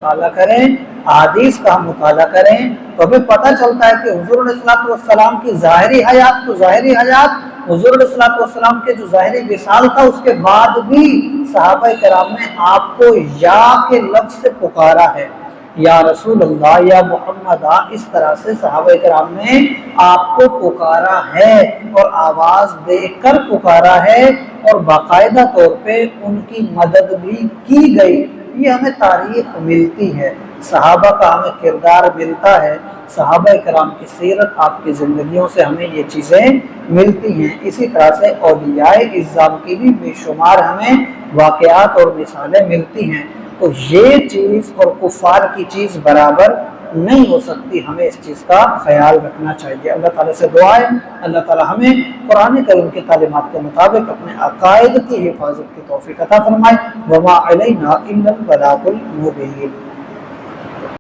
مطالعہ کریں، حدیث کا ہم مطالعہ کریں تو ہمیں پتہ چلتا ہے کہ حضور علیہ الصلوۃ والسلام کی ظاہری حیات تو ظاہری حیات، حضور علیہ الصلوۃ والسلام کے جو ظاہری وصال تھا اس کے بعد بھی صحابہ کرام نے آپ کو یا کے لفظ سے پکارا ہے، یا رسول اللہ، یا محمد، اس طرح سے صحابہ کرام نے آپ کو پکارا ہے اور آواز دے کر پکارا ہے، اور باقاعدہ طور پہ ان کی مدد بھی کی گئی۔ یہ ہمیں تاریخ ملتی ہے، صحابہ کا ہمیں کردار ملتا ہے، صحابہ کرام کی سیرت، آپ کی زندگیوں سے ہمیں یہ چیزیں ملتی ہیں۔ اسی طرح سے اولیاء اعظام کی بھی بے شمار ہمیں واقعات اور مثالیں ملتی ہیں۔ تو یہ چیز اور کفار کی چیز برابر نہیں ہو سکتی، ہمیں اس چیز کا خیال رکھنا چاہیے۔ اللہ تعالیٰ سے دعا ہے اللہ تعالیٰ ہمیں قرآن کریم کی تعلیمات کے مطابق اپنے عقائد کی حفاظت کی توفیق عطا فرمائے۔ وما علینا الا البلاغ المبین۔